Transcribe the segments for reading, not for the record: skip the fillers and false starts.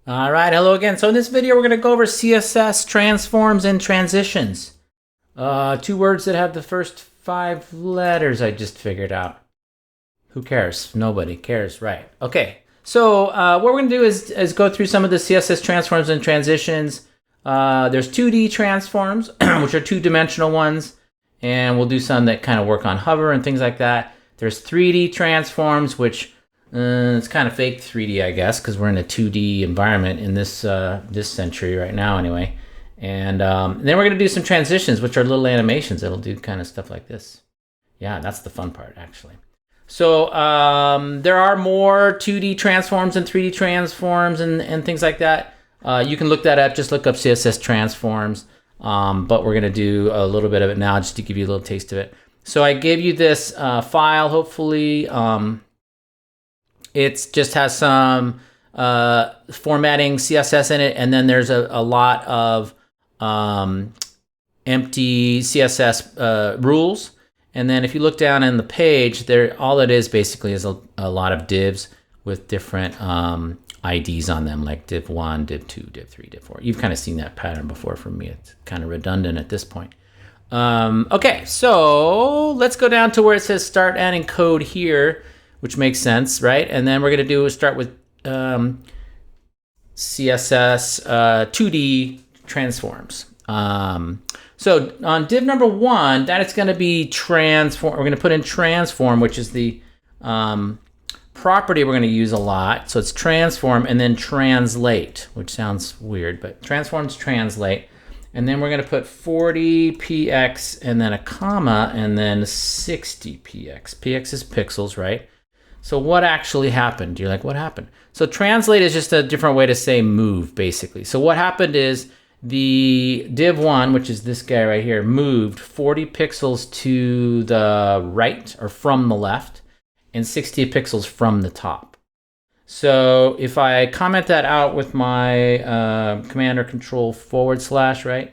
All right, hello again. So in this video, we're going to go over CSS Transforms and Transitions. Two words that have the first 5 letters I just figured out. Who cares? Nobody cares, right? Okay, so what we're going to do is go through some of the CSS Transforms and Transitions. There's 2D transforms, which are 2-dimensional ones, and we'll do some that kind of work on hover and things like that. There's 3D transforms, which it's kind of fake 3D, I guess, because we're in a 2D environment in this century right now, anyway. And then we're going to do some transitions, which are little animations that'll do kind of stuff like this. Yeah, that's the fun part, actually. So there are more 2D transforms and 3D transforms and things like that. You can look that up. Just look up CSS Transforms. But we're going to do a little bit of it now just to give you a little taste of it. So I gave you this file, hopefully. It just has some formatting CSS in it, and then there's a lot of empty CSS rules. And then if you look down in the page, all it is basically is a lot of divs with different IDs on them, like div 1, div 2, div 3, div 4. You've kind of seen that pattern before from me. It's kind of redundant at this point. Okay, so let's go down to where it says start adding code here, which makes sense, right? And then we're going to start with CSS 2D transforms. So on div number 1, that is going to be transform. We're going to put in transform, which is the property we're going to use a lot. So it's transform and then translate, which sounds weird, but transforms translate. And then we're going to put 40px and then a comma and then 60px. Px is pixels, right? So what actually happened? You're like, what happened? So translate is just a different way to say move, basically. So what happened is the div 1, which is this guy right here, moved 40 pixels to the right or from the left and 60 pixels from the top. So if I comment that out with my command or control / right?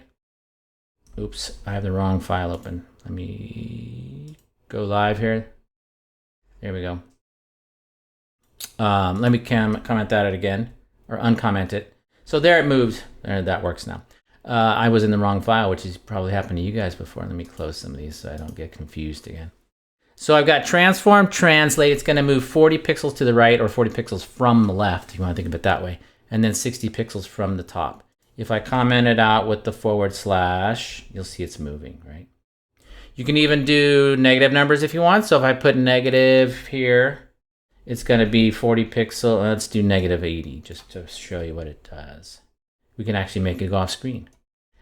Oops, I have the wrong file open. Let me go live here. There we go. Let me comment that out again, or uncomment it. So there it moved. There, that works now. I was in the wrong file, which has probably happened to you guys before. Let me close some of these so I don't get confused again. So I've got transform, translate. It's going to move 40 pixels to the right or 40 pixels from the left, if you want to think of it that way, and then 60 pixels from the top. If I comment it out with the /, you'll see it's moving, right? You can even do negative numbers if you want. So if I put negative here, it's going to be 40 pixel. Let's do negative 80 just to show you what it does. We can actually make it go off screen.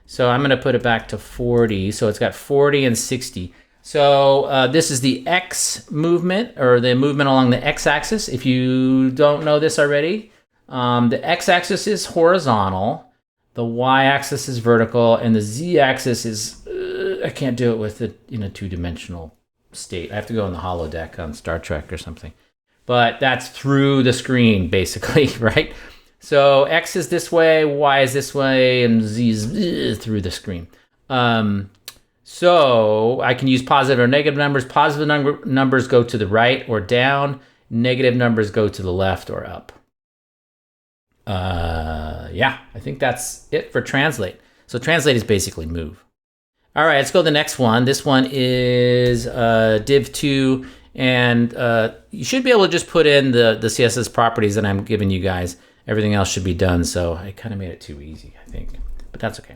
So I'm going to put it back to 40. So it's got 40 and 60. So this is the X movement, or the movement along the X-axis. If you don't know this already, the X-axis is horizontal, the Y-axis is vertical, and the Z-axis is, I can't do it with it in a 2-dimensional state. I have to go in the holodeck on Star Trek or something. But that's through the screen, basically, right? So X is this way, Y is this way, and Z is through the screen. So I can use positive or negative numbers. Positive numbers go to the right or down. Negative numbers go to the left or up. Yeah, I think that's it for translate. So translate is basically move. All right, let's go to the next one. This one is div 2. And you should be able to just put in the CSS properties that I'm giving you guys. Everything else should be done. So I kind of made it too easy, I think. But that's okay.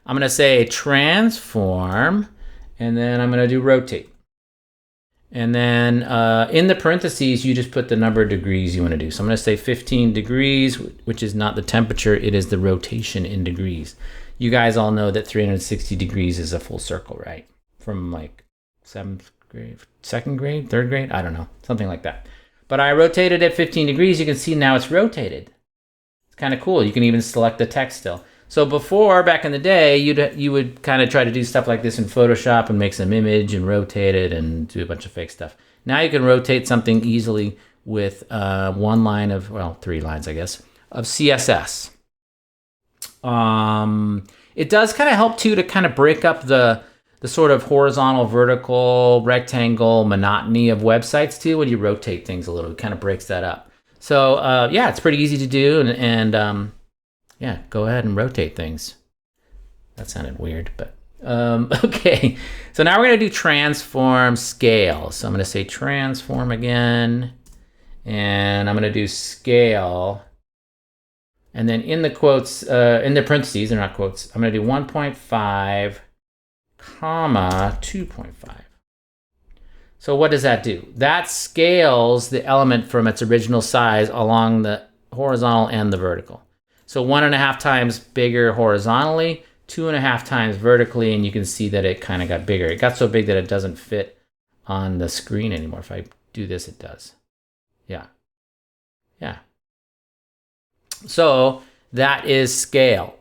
I'm going to say transform, and then I'm going to do rotate. And then in the parentheses, you just put the number of degrees you want to do. So I'm going to say 15 degrees, which is not the temperature. It is the rotation in degrees. You guys all know that 360 degrees is a full circle, right? From like 7th grade, 2nd grade, 3rd grade, I don't know, something like that. But I rotated at 15 degrees. You can see now it's rotated. It's kind of cool. You can even select the text still. So before, back in the day, you would kind of try to do stuff like this in Photoshop and make some image and rotate it and do a bunch of fake stuff. Now you can rotate something easily with 1 line of, well, 3 lines, I guess, of CSS. It does kind of help too to kind of break up the sort of horizontal, vertical, rectangle monotony of websites too. When you rotate things a little, it kind of breaks that up. So yeah, it's pretty easy to do, and yeah, go ahead and rotate things. That sounded weird, but okay. So now we're gonna do transform scale. So I'm gonna say transform again, and I'm gonna do scale. And then in the quotes, in the parentheses, they're not quotes, I'm gonna do 1.5, comma, 2.5. So what does that do? That scales the element from its original size along the horizontal and the vertical. So 1.5 times bigger horizontally, 2.5 times vertically, and you can see that it kind of got bigger. It got so big that it doesn't fit on the screen anymore. If I do this, it does. Yeah. Yeah. So that is scale.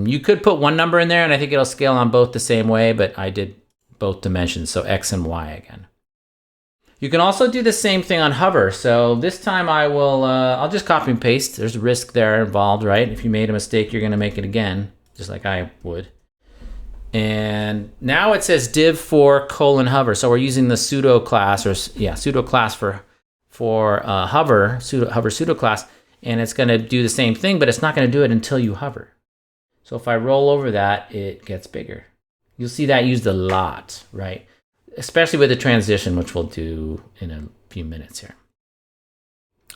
You could put one number in there, and I think it'll scale on both the same way, but I did both dimensions, so X and Y again. You can also do the same thing on hover. So this time I will, I'll just copy and paste. There's a risk there involved, right? If you made a mistake, you're gonna make it again, just like I would. And now it says div for :hover. So we're using the pseudo class, or yeah, pseudo class for hover pseudo class, and it's gonna do the same thing, but it's not gonna do it until you hover. So if I roll over that, it gets bigger. You'll see that used a lot, right? Especially with the transition, which we'll do in a few minutes here.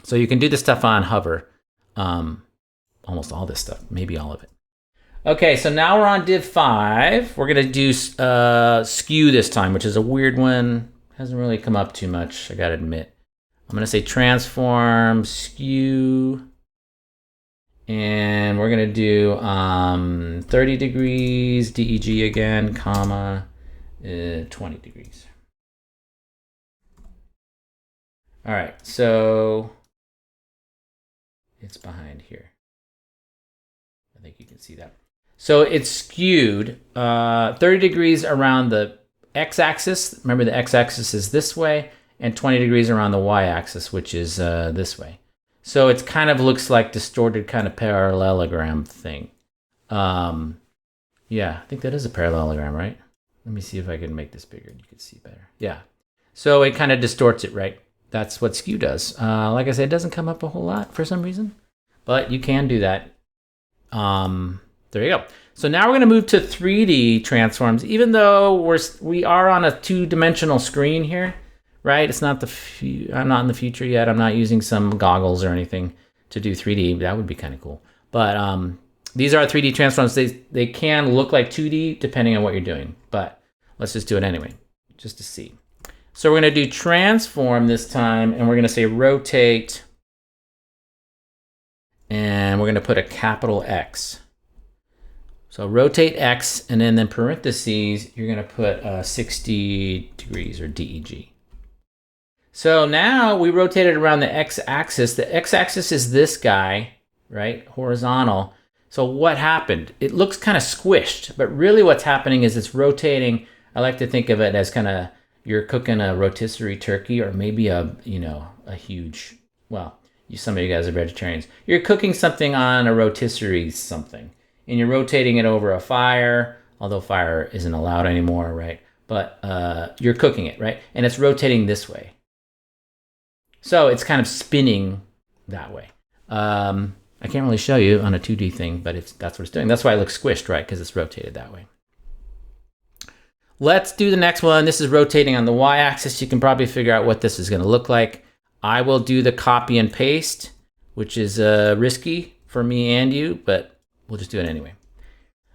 So you can do this stuff on hover, almost all this stuff, maybe all of it. Okay, so now we're on div 5. We're gonna do skew this time, which is a weird one. Hasn't really come up too much, I gotta admit. I'm gonna say transform skew, and we're gonna do 30 degrees, DEG again, comma, 20 degrees. All right, so it's behind here. I think you can see that. So it's skewed 30 degrees around the x-axis. Remember, the x-axis is this way, and 20 degrees around the y-axis, which is this way. So it kind of looks like distorted kind of parallelogram thing. Yeah, I think that is a parallelogram, right? Let me see if I can make this bigger. You can see better. Yeah. So it kind of distorts it, right? That's what skew does. Like I said, it doesn't come up a whole lot for some reason, but you can do that. There you go. So now we're going to move to 3D transforms, even though we are on a 2-dimensional screen here, right? It's not I'm not in the future yet. I'm not using some goggles or anything to do 3D. That would be kind of cool. But these are 3D transforms. They can look like 2D depending on what you're doing, but let's just do it anyway, just to see. So we're going to do transform this time, and we're going to say rotate, and we're going to put a capital X. So rotate X, and then in parentheses, you're going to put 60 degrees, or DEG. So now we rotated around the x-axis. The x-axis is this guy, right? Horizontal. So what happened? It looks kind of squished, but really what's happening is it's rotating. I like to think of it as kind of you're cooking a rotisserie turkey, or maybe a huge, well, some of you guys are vegetarians. You're cooking something on a rotisserie something, and you're rotating it over a fire, although fire isn't allowed anymore, right? But you're cooking it, right? And it's rotating this way. So it's kind of spinning that way. I can't really show you on a 2D thing, but that's what it's doing. That's why it looks squished, right? Because it's rotated that way. Let's do the next one. This is rotating on the y-axis. You can probably figure out what this is going to look like. I will do the copy and paste, which is risky for me and you, but we'll just do it anyway.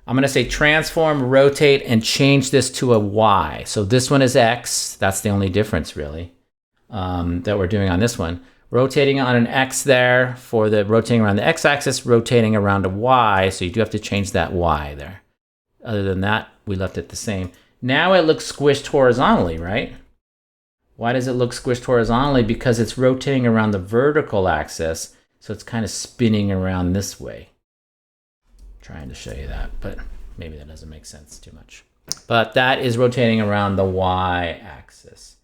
I'm going to say transform, rotate, and change this to a y. So this one is x. That's the only difference, really, that we're doing on this one. Rotating on an X there for the rotating around the X-axis, rotating around a Y, so you do have to change that Y there. Other than that, we left it the same. Now it looks squished horizontally, right? Why does it look squished horizontally? Because it's rotating around the vertical axis, so it's kind of spinning around this way. I'm trying to show you that, but maybe that doesn't make sense too much. But that is rotating around the Y-axis.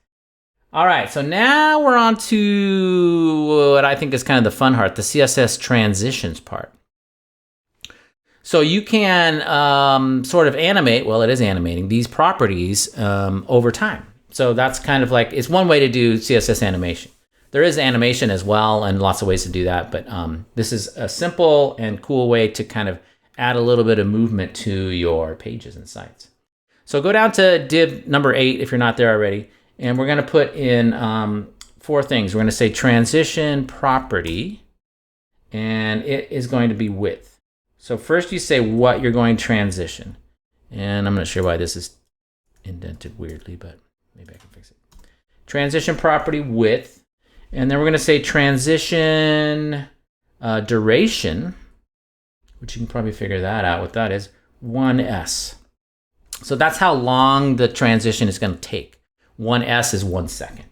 All right, so now we're on to what I think is kind of the fun part, the CSS transitions part. So you can sort of animate, well, it is animating, these properties over time. So that's kind of like, it's one way to do CSS animation, There is animation as well and lots of ways to do that, but this is a simple and cool way to kind of add a little bit of movement to your pages and sites. So go down to div number 8 if you're not there already, and we're going to put in 4 things. We're going to say transition property, and it is going to be width. So first you say what you're going to transition, and I'm not sure why this is indented weirdly, but maybe I can fix it. Transition property width, and then we're going to say transition duration, which you can probably figure that out. What that is, 1s. So that's how long the transition is going to take. 1s is 1 second.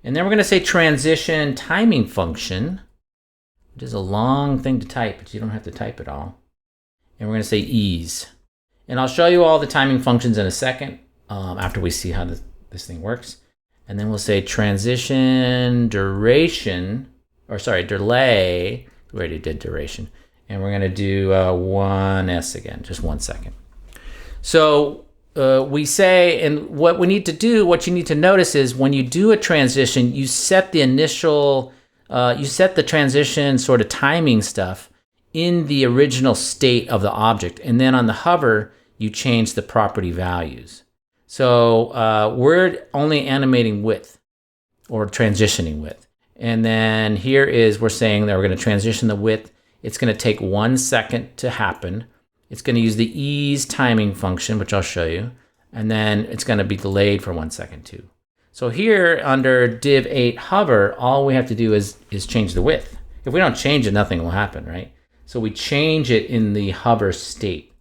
And then we're going to say transition timing function, which is a long thing to type, but you don't have to type it all. And we're going to say ease. And I'll show you all the timing functions in a second after we see how this thing works. And then we'll say transition duration, or sorry, delay. We already did duration. And we're going to do 1s again, just 1 second. So we say, and what we need to do, what you need to notice is when you do a transition, you set the initial, you set the transition sort of timing stuff in the original state of the object. And then on the hover, you change the property values. So we're only animating width or transitioning width. And then here is, we're saying that we're going to transition the width. It's going to take 1 second to happen. It's going to use the ease timing function, which I'll show you. And then it's going to be delayed for 1 second too. So here under div 8 hover, all we have to do is change the width. If we don't change it, nothing will happen, right? So we change it in the hover state.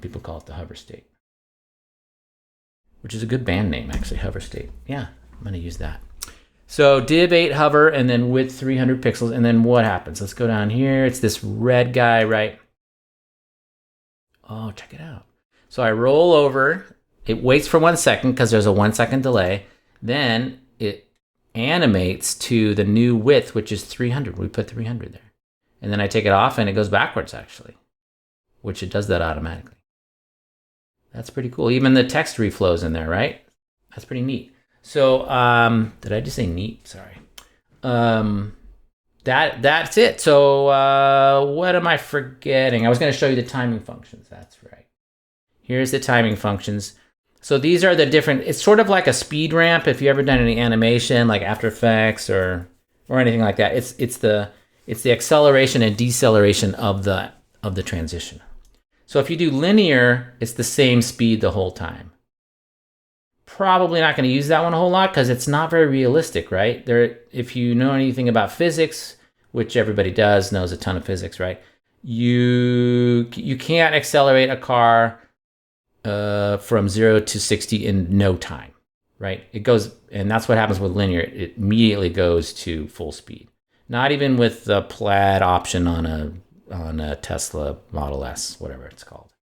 People call it the hover state, which is a good band name, actually, hover state. Yeah, I'm going to use that. So div 8 hover, and then width 300 pixels, and then what happens? Let's go down here. It's this red guy, right? Oh, check it out. So I roll over. It waits for 1 second because there's a 1 second delay. Then it animates to the new width, which is 300. We put 300 there. And then I take it off, and it goes backwards, actually, which it does that automatically. That's pretty cool. Even the text reflows in there, right? That's pretty neat. So, did I just say neat? Sorry. That's it. So, what am I forgetting? I was going to show you the timing functions. That's right. Here's the timing functions. So these are the different, it's sort of like a speed ramp if you've ever done any animation like After Effects or anything like that. It's the acceleration and deceleration of the transition. So if you do linear, it's the same speed the whole time. Probably not going to use that one a whole lot because it's not very realistic, right? If you know anything about physics, which everybody does, knows a ton of physics, right? You can't accelerate a car from 0 to 60 in no time, right? It goes, and that's what happens with linear. It immediately goes to full speed. Not even with the plaid option on a Tesla Model S, whatever it's called,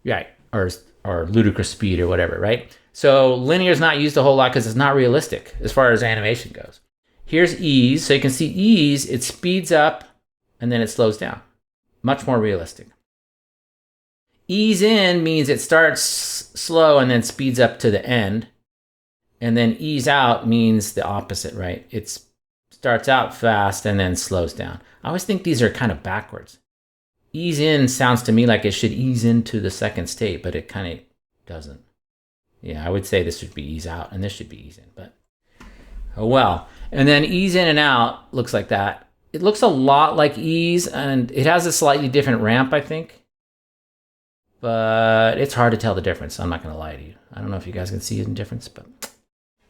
right? Or ludicrous speed or whatever, right? So linear is not used a whole lot because it's not realistic as far as animation goes. Here's ease, so you can see ease. It speeds up and then it slows down. Much more realistic. Ease in means it starts slow and then speeds up to the end. And then ease out means the opposite, right? It starts out fast and then slows down. I always think these are kind of backwards. Ease in sounds to me like it should ease into the second state, but it kind of doesn't. Yeah, I would say this should be ease out and this should be ease in, but oh well. And then ease in and out looks like that. It looks a lot like ease, and it has a slightly different ramp, I think. But it's hard to tell the difference. I'm not going to lie to you. I don't know if you guys can see the difference, but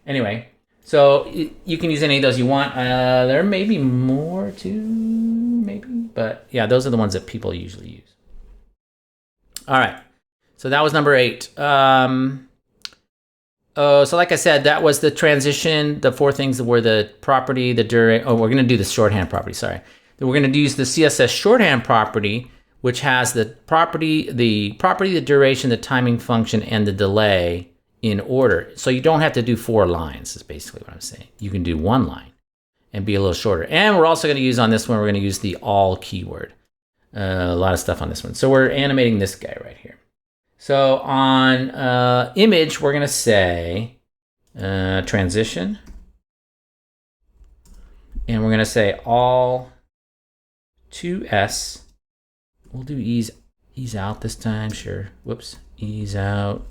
anyway. So you can use any of those you want. There may be more too, maybe. But yeah, those are the ones that people usually use. All right. So that was number 8. So like I said, that was the transition. The 4 things that were the property, the duration. Oh, we're going to do the shorthand property. Sorry. Then we're going to use the CSS shorthand property, which has the property, the duration, the timing function, and the delay in order. So you don't have to do 4 lines is basically what I'm saying. You can do 1 line and be a little shorter. And we're also going to use on this one, we're going to use the all keyword. A lot of stuff on this one. So we're animating this guy right here. So on image, we're going to say transition And we're going to say all 2s. We'll do ease out this time, sure. Whoops, ease out.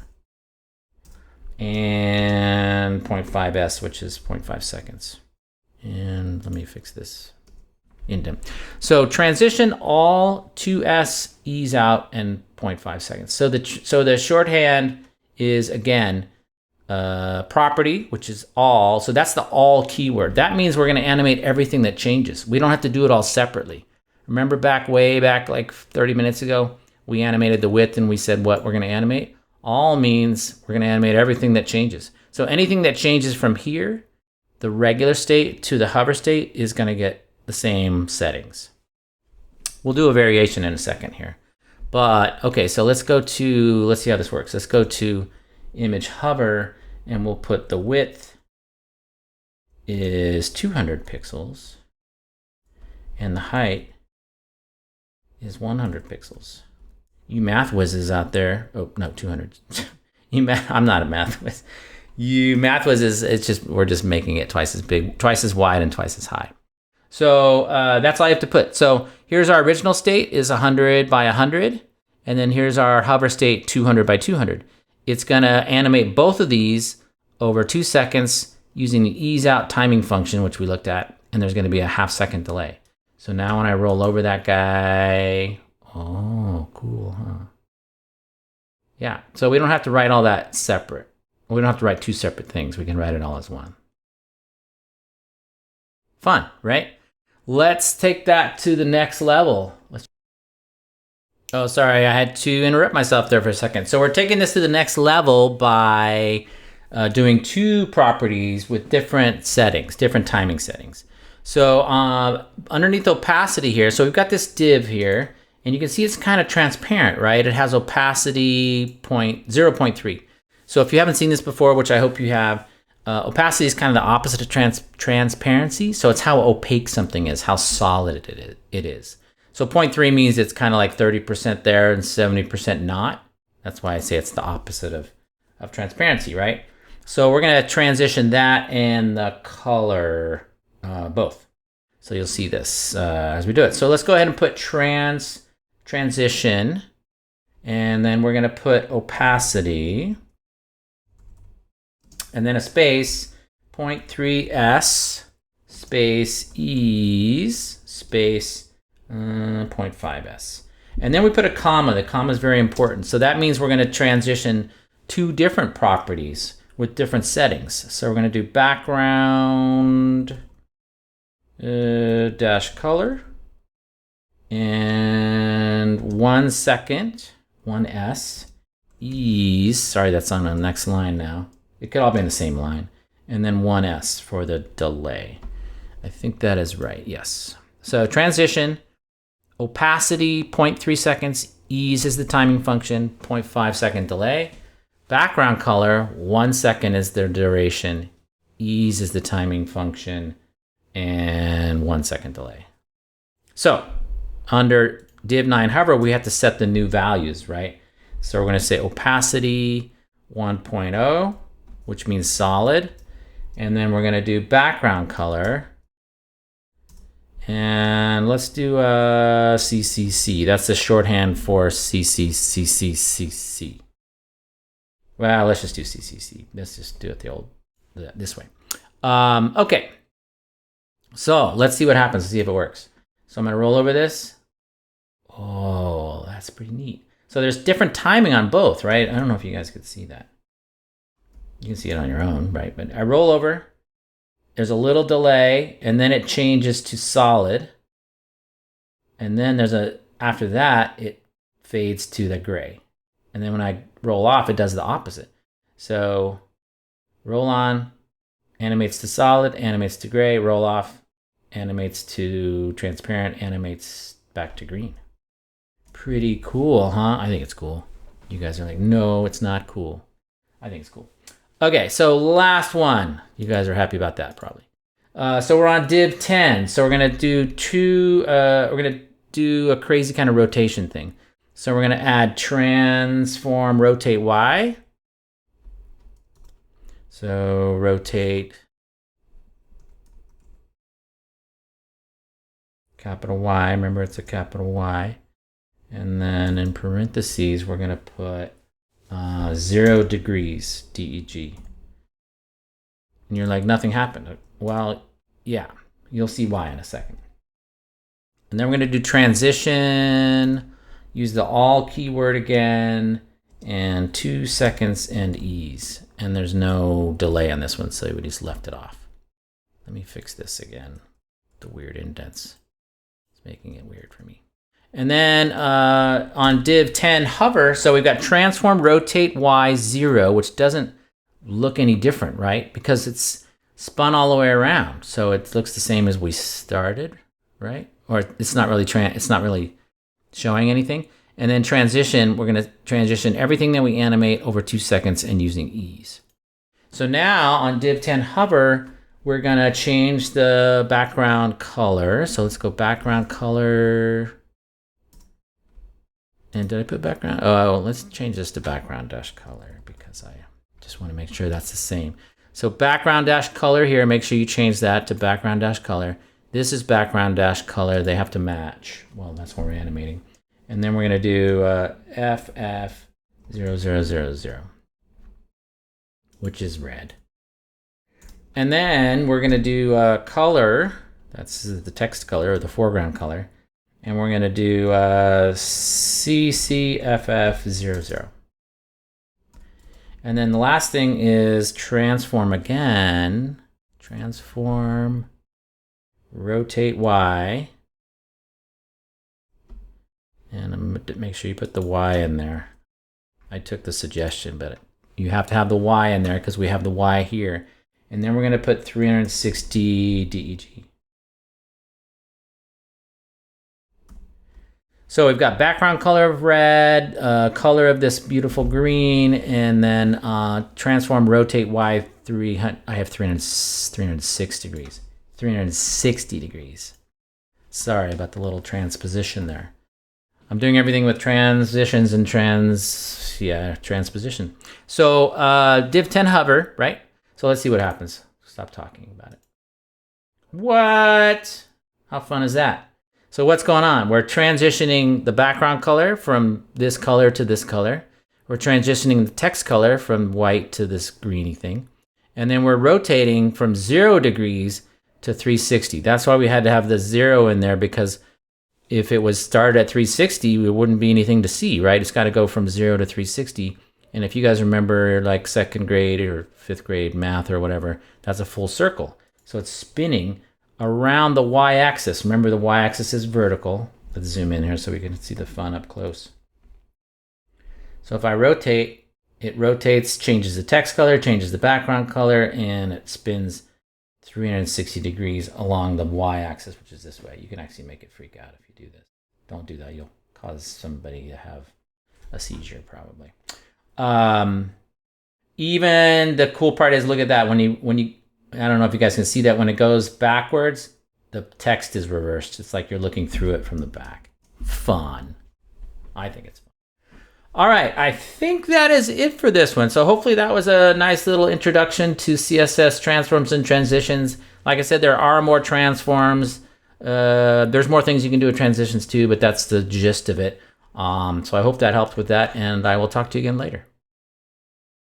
And 0.5s, which is 0.5 seconds. And let me fix this indent. So transition all 2s, ease out, and 0.5 seconds. So the shorthand is, again, property, which is all. So that's the all keyword. That means we're going to animate everything that changes. We don't have to do it all separately. Remember way back like 30 minutes ago, we animated the width and we said what we're going to animate? All means we're going to animate everything that changes. So anything that changes from here, the regular state to the hover state, is going to get the same settings. We'll do a variation in a second here. But okay, so let's see how this works. Let's go to image hover, and we'll put the width is 200 pixels and the height is 100 pixels. You math whizzes out there, oh no, 200. I'm not a math whiz. You math whizzes, we're just making it twice as big, twice as wide, and twice as high. So that's all you have to put. So here's our original state is 100 by 100, and then here's our hover state 200 by 200. It's gonna animate both of these over 2 seconds using the ease out timing function, which we looked at, and there's gonna be a half-second delay. So now when I roll over that guy, oh, cool, huh? Yeah, so we don't have to write all that separate. We don't have to write two separate things. We can write it all as one. Fun, right? Let's take that to the next level. Oh, sorry, I had to interrupt myself there for a second. So we're taking this to the next level by doing two properties with different settings, different timing settings. So underneath opacity here, so we've got this div here, and you can see it's kind of transparent, right? It has opacity 0.3. So if you haven't seen this before, which I hope you have, opacity is kind of the opposite of transparency. So it's how opaque something is, how solid it is. So 0.3 means it's kind of like 30% there and 70% not. That's why I say it's the opposite of transparency, right? So we're going to transition that and the color both. So you'll see this as we do it. So let's go ahead and put transition, and then we're going to put opacity, and then a space, 0.3s, space ease, space 0.5s. And then we put a comma. The comma is very important. So that means we're going to transition two different properties with different settings. So we're going to do background dash color, and 1 second, 1s, ease, sorry, that's on the next line now. It could all be in the same line. And then 1s for the delay. I think that is right, yes. So transition, opacity, 0.3 seconds, ease is the timing function, 0.5 second delay. Background color, 1 second is the duration, ease is the timing function, and 1 second delay. So under div9 hover, we have to set the new values, right? So we're going to say opacity 1.0, which means solid. And then we're going to do background color. And let's do CCC. That's the shorthand for CCCCCC. Well, let's just do CCC. Let's just do it this way. Okay. So let's see what happens. Let's see if it works. So I'm going to roll over this. Oh, that's pretty neat. So there's different timing on both, right? I don't know if you guys could see that. You can see it on your own, right? But I roll over. There's a little delay, and then it changes to solid. And then after that, it fades to the gray. And then when I roll off, it does the opposite. So roll on, animates to solid, animates to gray, roll off, animates to transparent, animates back to green. Pretty cool, huh? I think it's cool. You guys are like, no, it's not cool. I think it's cool. Okay, so last one. You guys are happy about that, probably. So we're on div 10. So we're gonna do a crazy kind of rotation thing. So we're gonna add transform rotate Y. So rotate capital Y. Remember, it's a capital Y. And then in parentheses, we're going to put 0 degrees, DEG. And you're like, nothing happened. Well, yeah, you'll see why in a second. And then we're going to do transition, use the all keyword again, and 2 seconds and ease. And there's no delay on this one, so we just left it off. Let me fix this again. The weird indents. It's making it weird for me. And then on div 10 hover, so we've got transform rotate Y 0, which doesn't look any different, right? Because it's spun all the way around. So it looks the same as we started, right? Or it's not really showing anything. And then transition, we're going to transition everything that we animate over 2 seconds and using ease. So now on div 10 hover, we're going to change the background color. So let's go background color. And did I put background? Oh, let's change this to background dash color because I just want to make sure that's the same. So background dash color here, make sure you change that to background dash color. This is background dash color. They have to match. Well, that's what we're animating. And then we're going to do FF0000, which is red. And then we're going to do color. That's the text color or the foreground color. And we're going to do CCFF00. And then the last thing is transform again. Transform, rotate Y. And I'm going to make sure you put the Y in there. I took the suggestion, but you have to have the Y in there because we have the Y here. And then we're going to put 360 DEG. So we've got background color of red, color of this beautiful green, and then transform rotate Y 300. I have 306 degrees. 360 degrees. Sorry about the little transposition there. I'm doing everything with transitions and transposition. So div 10 hover, right? So let's see what happens. Stop talking about it. What? How fun is that? So what's going on? We're transitioning the background color from this color to this color. We're transitioning the text color from white to this greeny thing. And then we're rotating from 0 degrees to 360. That's why we had to have the 0 in there, because if it was started at 360, there wouldn't be anything to see, right? It's got to go from 0 to 360. And if you guys remember like 2nd grade or 5th grade math or whatever, that's a full circle. So it's spinning around the y-axis. Remember, the y-axis is vertical. Let's zoom in here so we can see the fun up close. So if I rotate, it rotates, changes the text color, changes the background color, and it spins 360 degrees along the y-axis, which is this way. You can actually make it freak out if you do this. Don't do that. You'll cause somebody to have a seizure probably. Even the cool part is, look at that. When you I don't know if you guys can see that when it goes backwards, the text is reversed. It's like you're looking through it from the back. Fun. I think it's fun. All right, I think that is it for this one. So hopefully that was a nice little introduction to CSS Transforms and Transitions. Like I said, there are more transforms. There's more things you can do with transitions too, but that's the gist of it. So I hope that helped with that, and I will talk to you again later.